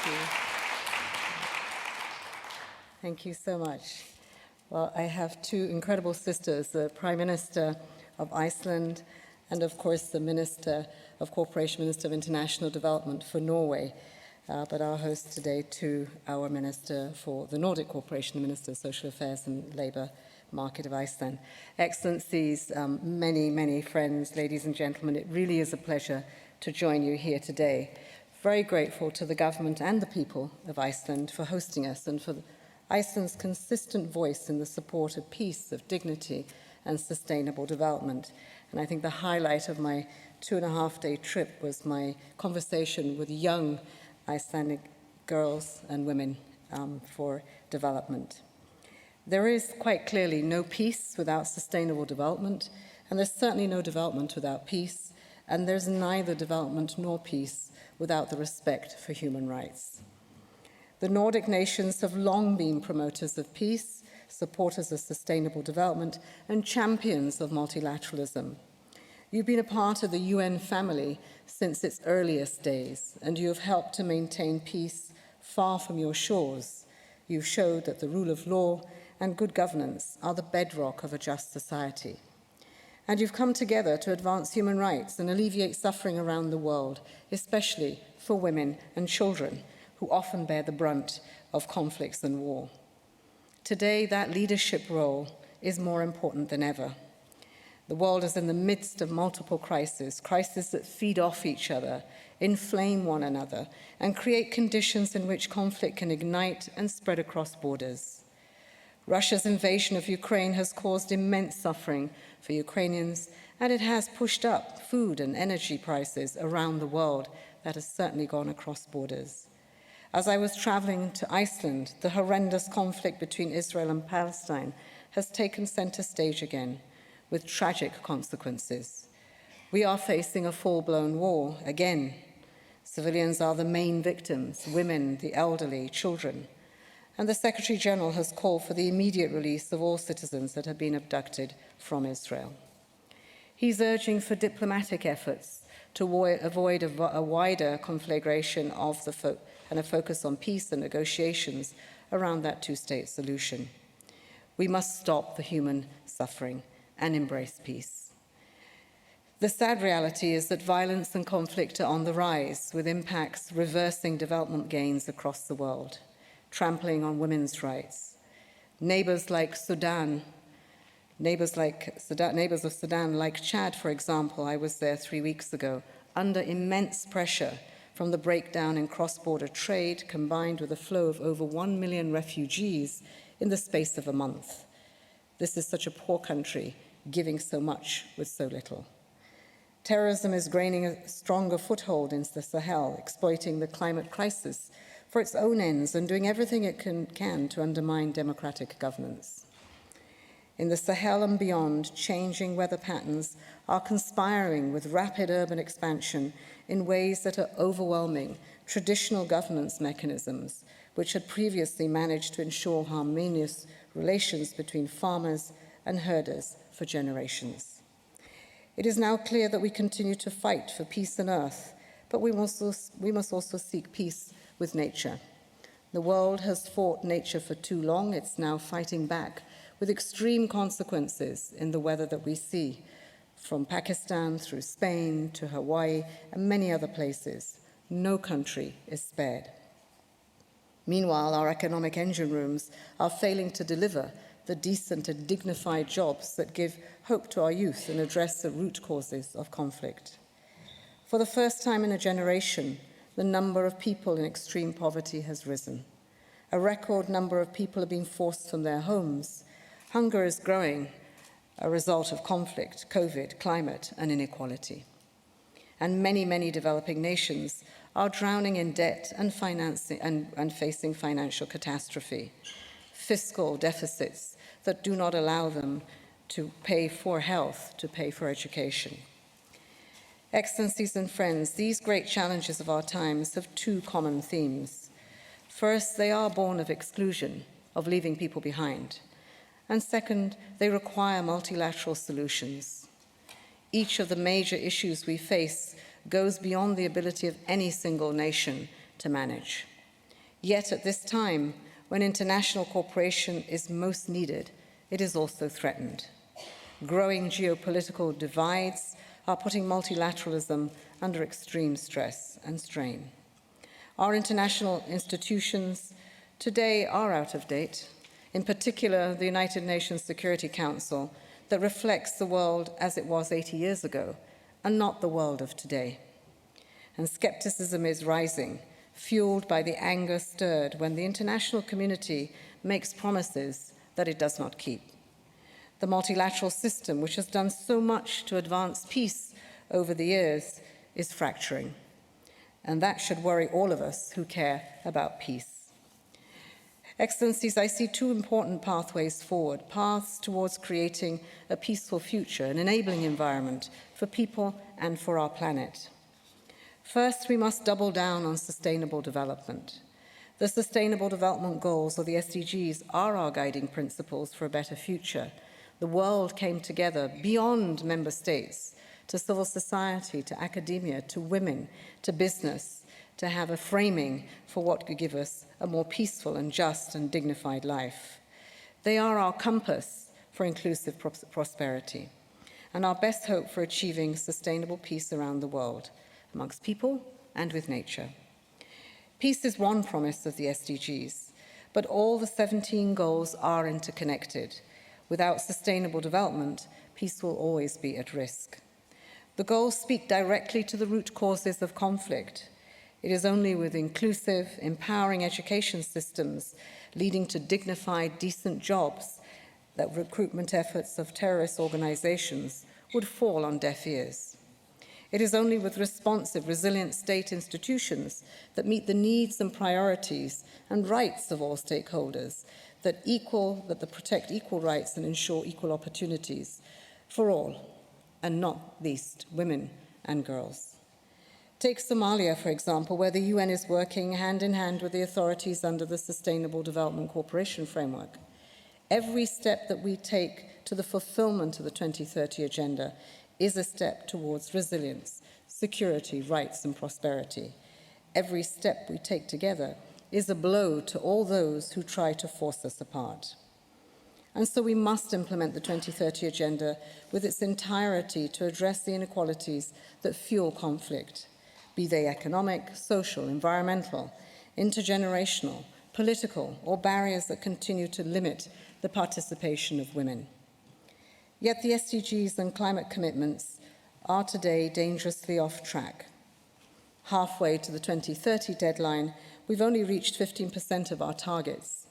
you. Thank you so much. Well, I have two incredible sisters, the Prime Minister of Iceland and, of course, the Minister of Cooperation, Minister of International Development for Norway. But our host today, too, our Minister for the Nordic Cooperation, the Minister of Social Affairs and Labour Market of Iceland. Excellencies, many, many friends, ladies and gentlemen, it really is a pleasure to join you here today. Very grateful to the government and the people of Iceland for hosting us and for Iceland's consistent voice in the support of peace, of dignity, and sustainable development. And I think the highlight of my 2.5-day trip was my conversation with young Icelandic girls and women for development. There is quite clearly no peace without sustainable development, and there's certainly no development without peace, and there's neither development nor peace without the respect for human rights. The Nordic nations have long been promoters of peace, supporters of sustainable development, and champions of multilateralism. You've been a part of the UN family since its earliest days, and you have helped to maintain peace far from your shores. You've showed that the rule of law and good governance are the bedrock of a just society. And you've come together to advance human rights and alleviate suffering around the world, especially for women and children, who often bear the brunt of conflicts and war. Today, that leadership role is more important than ever. The world is in the midst of multiple crises that feed off each other, inflame one another, and create conditions in which conflict can ignite and spread across borders. Russia's invasion of Ukraine has caused immense suffering for Ukrainians, and it has pushed up food and energy prices around the world. That has certainly gone across borders. As I was traveling to Iceland, the horrendous conflict between Israel and Palestine has taken center stage again, with tragic consequences. We are facing a full-blown war again. Civilians are the main victims, women, the elderly, children. And the Secretary General has called for the immediate release of all citizens that have been abducted from Israel. He's urging for diplomatic efforts to avoid a wider conflagration of and a focus on peace and negotiations around that two-state solution. We must stop the human suffering and embrace peace. The sad reality is that violence and conflict are on the rise, with impacts reversing development gains across the world, trampling on women's rights. Neighbors of Sudan, like Chad, for example, I was there 3 weeks ago, under immense pressure from the breakdown in cross-border trade, combined with a flow of over 1 million refugees in the space of a month. This is such a poor country, giving so much with so little. Terrorism is gaining a stronger foothold in the Sahel, exploiting the climate crisis for its own ends and doing everything it can to undermine democratic governance. In the Sahel and beyond, changing weather patterns are conspiring with rapid urban expansion in ways that are overwhelming traditional governance mechanisms, which had previously managed to ensure harmonious relations between farmers and herders for generations. It is now clear that we continue to fight for peace on earth, but we must also seek peace with nature. The world has fought nature for too long. It's now fighting back with extreme consequences in the weather that we see, from Pakistan through Spain to Hawaii and many other places. No country is spared. Meanwhile, our economic engine rooms are failing to deliver the decent and dignified jobs that give hope to our youth and address the root causes of conflict. For the first time in a generation, the number of people in extreme poverty has risen. A record number of people are being forced from their homes. Hunger is growing, a result of conflict, COVID, climate, and inequality. And many, many developing nations are drowning in debt and facing financial catastrophe, fiscal deficits that do not allow them to pay for health, to pay for education. Excellencies and friends, these great challenges of our times have two common themes. First, they are born of exclusion, of leaving people behind. And second, they require multilateral solutions. Each of the major issues we face goes beyond the ability of any single nation to manage. Yet at this time, when international cooperation is most needed, it is also threatened. Growing geopolitical divides are putting multilateralism under extreme stress and strain. Our international institutions today are out of date, in particular the United Nations Security Council, that reflects the world as it was 80 years ago, and not the world of today. And skepticism is rising, fueled by the anger stirred when the international community makes promises that it does not keep. The multilateral system, which has done so much to advance peace over the years, is fracturing. And that should worry all of us who care about peace. Excellencies, I see two important pathways forward, paths towards creating a peaceful future, an enabling environment for people and for our planet. First, we must double down on sustainable development. The Sustainable Development Goals, or the SDGs, are our guiding principles for a better future. The world came together beyond member states, to civil society, to academia, to women, to business, to have a framing for what could give us a more peaceful and just and dignified life. They are our compass for inclusive prosperity and our best hope for achieving sustainable peace around the world, amongst people and with nature. Peace is one promise of the SDGs, but all the 17 goals are interconnected. Without sustainable development, peace will always be at risk. The goals speak directly to the root causes of conflict. It is only with inclusive, empowering education systems leading to dignified, decent jobs that recruitment efforts of terrorist organizations would fall on deaf ears. It is only with responsive, resilient state institutions that meet the needs and priorities and rights of all stakeholders that protect equal rights and ensure equal opportunities for all, and not least women and girls. Take Somalia, for example, where the UN is working hand in hand with the authorities under the Sustainable Development Cooperation Framework. Every step that we take to the fulfillment of the 2030 Agenda is a step towards resilience, security, rights, and prosperity. Every step we take together is a blow to all those who try to force us apart. And so we must implement the 2030 Agenda with its entirety to address the inequalities that fuel conflict, be they economic, social, environmental, intergenerational, political, or barriers that continue to limit the participation of women. Yet the SDGs and climate commitments are today dangerously off track. Halfway to the 2030 deadline, we've only reached 15% of our targets,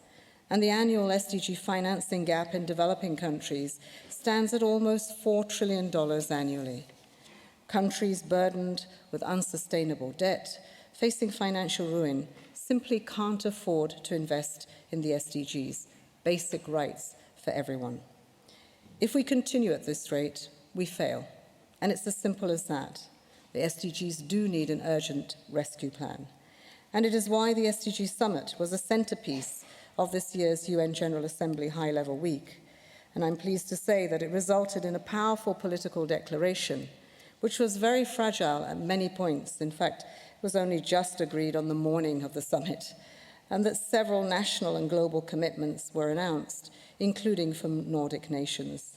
and the annual SDG financing gap in developing countries stands at almost $4 trillion annually. Countries burdened with unsustainable debt, facing financial ruin, simply can't afford to invest in the SDGs, basic rights for everyone. If we continue at this rate, we fail, and it's as simple as that. The SDGs do need an urgent rescue plan, and it is why the SDG Summit was a centerpiece of this year's UN General Assembly High-Level Week, and I'm pleased to say that it resulted in a powerful political declaration which was very fragile at many points. In fact, it was only just agreed on the morning of the summit, and that several national and global commitments were announced, including from Nordic nations.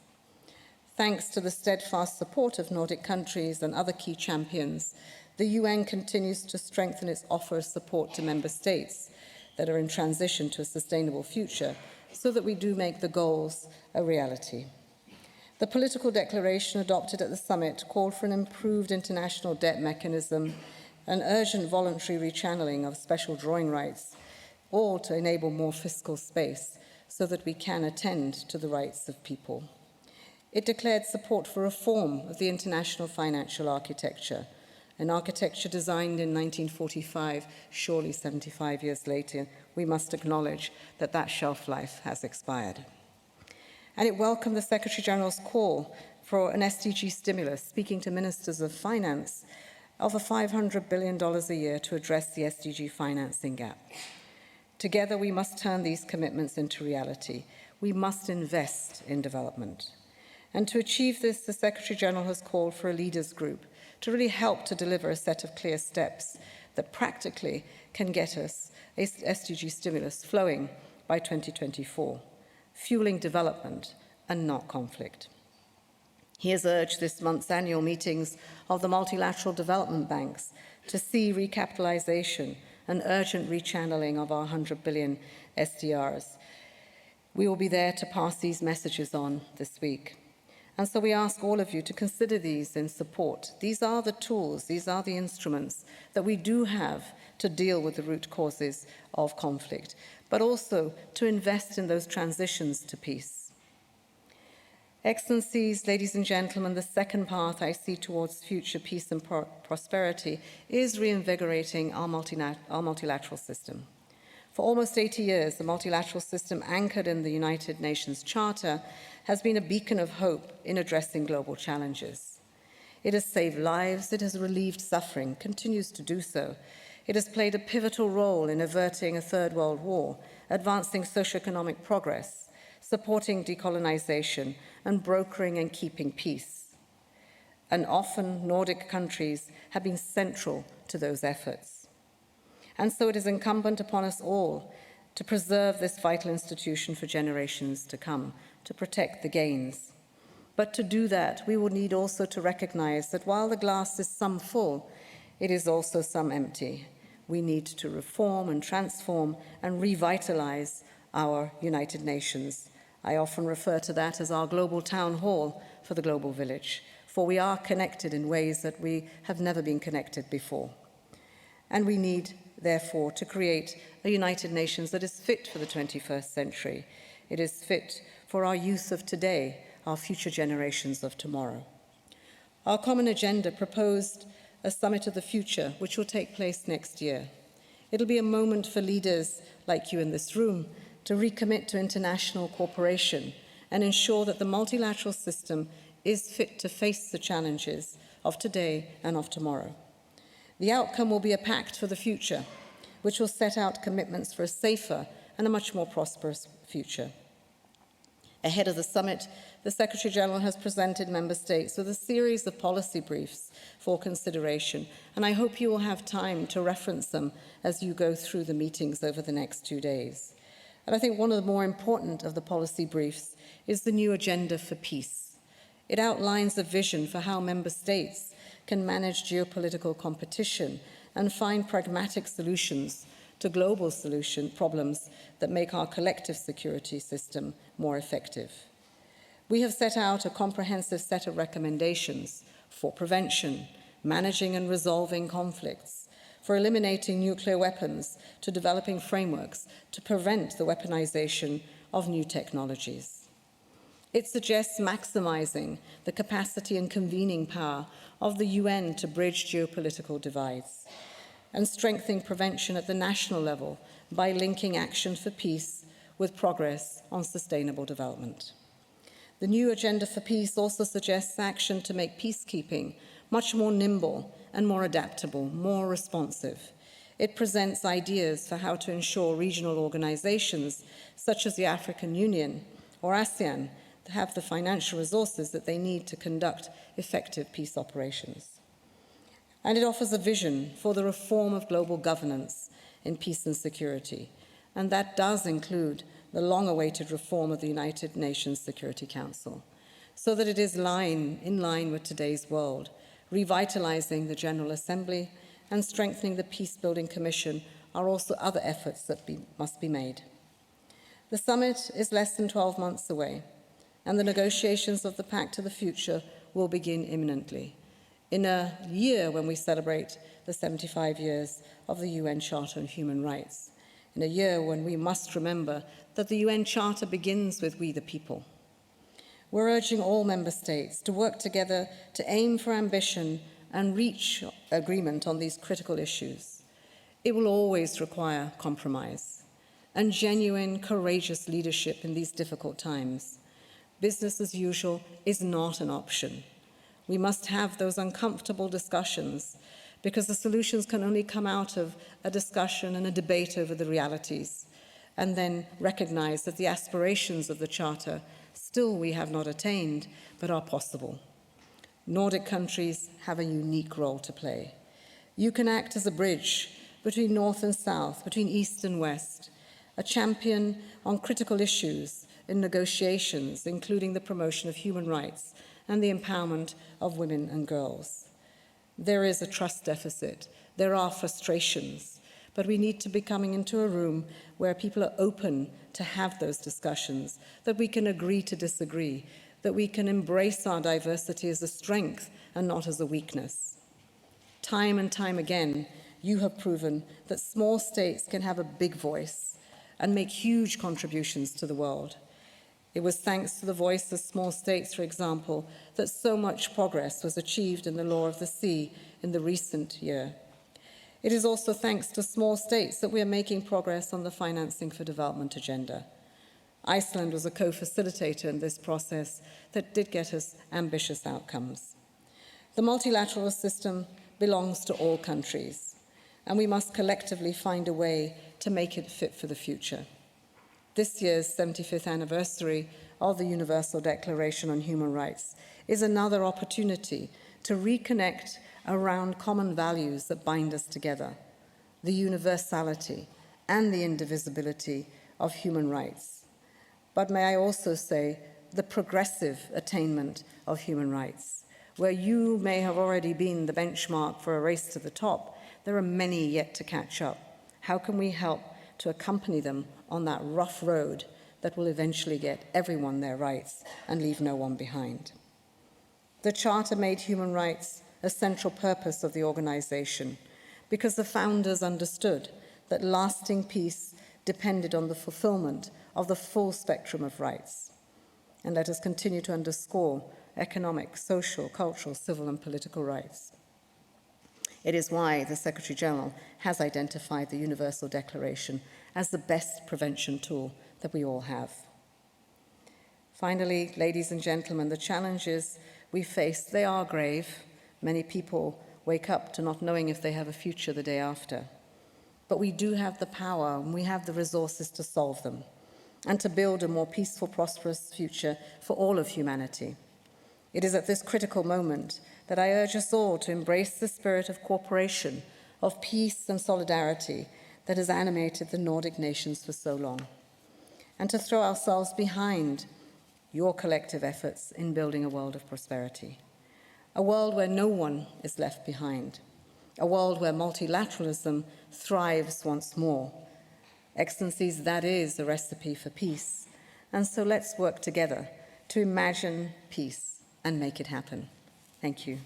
Thanks to the steadfast support of Nordic countries and other key champions, the UN continues to strengthen its offer of support to member states that are in transition to a sustainable future, so that we do make the goals a reality. The political declaration adopted at the summit called for an improved international debt mechanism, an urgent voluntary rechanneling of special drawing rights, all to enable more fiscal space so that we can attend to the rights of people. It declared support for reform of the international financial architecture, an architecture designed in 1945, surely 75 years later. We must acknowledge that that shelf life has expired. And it welcomed the Secretary-General's call for an SDG stimulus, speaking to ministers of finance, of $500 billion a year to address the SDG financing gap. Together, we must turn these commitments into reality. We must invest in development. And to achieve this, the Secretary-General has called for a leaders group to really help to deliver a set of clear steps that practically can get us a SDG stimulus flowing by 2024, fueling development and not conflict. He has urged this month's annual meetings of the multilateral development banks to see recapitalization and urgent rechanneling of our 100 billion SDRs. We will be there to pass these messages on this week. And so we ask all of you to consider these in support. These are the tools, these are the instruments that we do have to deal with the root causes of conflict, but also to invest in those transitions to peace. Excellencies, ladies and gentlemen, the second path I see towards future peace and prosperity is reinvigorating our multilateral system. For almost 80 years, the multilateral system anchored in the United Nations Charter has been a beacon of hope in addressing global challenges. It has saved lives, it has relieved suffering, continues to do so. It has played a pivotal role in averting a third world war, advancing socioeconomic progress, supporting decolonization, and brokering and keeping peace. And often, Nordic countries have been central to those efforts. And so it is incumbent upon us all to preserve this vital institution for generations to come, to protect the gains. But to do that, we will need also to recognize that while the glass is some full, it is also some empty. We need to reform and transform and revitalize our United Nations. I often refer to that as our global town hall for the global village, for we are connected in ways that we have never been connected before. And we need, therefore, to create a United Nations that is fit for the 21st century. It is fit for our youth of today, our future generations of tomorrow. Our common agenda proposed a summit of the future, which will take place next year. It'll be a moment for leaders like you in this room to recommit to international cooperation and ensure that the multilateral system is fit to face the challenges of today and of tomorrow. The outcome will be a pact for the future, which will set out commitments for a safer and a much more prosperous future. Ahead of the summit, the Secretary-General has presented Member States with a series of policy briefs for consideration, and I hope you will have time to reference them as you go through the meetings over the next 2 days. And I think one of the more important of the policy briefs is the new agenda for peace. It outlines a vision for how Member States can manage geopolitical competition and find pragmatic solutions to global problems that make our collective security system more effective. We have set out a comprehensive set of recommendations for prevention, managing and resolving conflicts, for eliminating nuclear weapons, to developing frameworks to prevent the weaponization of new technologies. It suggests maximizing the capacity and convening power of the UN to bridge geopolitical divides, and strengthening prevention at the national level by linking action for peace with progress on sustainable development. The new Agenda for Peace also suggests action to make peacekeeping much more nimble and more adaptable, more responsive. It presents ideas for how to ensure regional organizations, such as the African Union or ASEAN, have the financial resources that they need to conduct effective peace operations. And it offers a vision for the reform of global governance in peace and security, and that does include the long-awaited reform of the United Nations Security Council, so that it is in line with today's world, revitalizing the General Assembly and strengthening the Peace-Building Commission are also other efforts that must be made. The summit is less than 12 months away, and the negotiations of the Pact to the Future will begin imminently, in a year when we celebrate the 75 years of the UN Charter on Human Rights, in a year when we must remember that the UN Charter begins with we the people. We're urging all member states to work together to aim for ambition and reach agreement on these critical issues. It will always require compromise and genuine, courageous leadership in these difficult times. Business as usual is not an option. We must have those uncomfortable discussions because the solutions can only come out of a discussion and a debate over the realities, and then recognize that the aspirations of the Charter still we have not attained, but are possible. Nordic countries have a unique role to play. You can act as a bridge between North and South, between East and West, a champion on critical issues in negotiations, including the promotion of human rights and the empowerment of women and girls. There is a trust deficit. There are frustrations. But we need to be coming into a room where people are open to have those discussions, that we can agree to disagree, that we can embrace our diversity as a strength and not as a weakness. Time and time again, you have proven that small states can have a big voice and make huge contributions to the world. It was thanks to the voice of small states, for example, that so much progress was achieved in the law of the sea in the recent year. It is also thanks to small states that we are making progress on the Financing for Development agenda. Iceland was a co-facilitator in this process that did get us ambitious outcomes. The multilateral system belongs to all countries, and we must collectively find a way to make it fit for the future. This year's 75th anniversary of the Universal Declaration on Human Rights is another opportunity to reconnect around common values that bind us together, the universality and the indivisibility of human rights. But may I also say, the progressive attainment of human rights. Where you may have already been the benchmark for a race to the top, there are many yet to catch up. How can we help to accompany them on that rough road that will eventually get everyone their rights and leave no one behind? The Charter made human rights a central purpose of the organization because the founders understood that lasting peace depended on the fulfillment of the full spectrum of rights. And let us continue to underscore economic, social, cultural, civil, and political rights. It is why the Secretary-General has identified the Universal Declaration as the best prevention tool that we all have. Finally, ladies and gentlemen, the challenges we face, they are grave. Many people wake up to not knowing if they have a future the day after. But we do have the power and we have the resources to solve them and to build a more peaceful, prosperous future for all of humanity. It is at this critical moment that I urge us all to embrace the spirit of cooperation, of peace and solidarity that has animated the Nordic nations for so long, and to throw ourselves behind your collective efforts in building a world of prosperity. A world where no one is left behind. A world where multilateralism thrives once more. Excellencies, that is a recipe for peace. And so let's work together to imagine peace and make it happen. Thank you.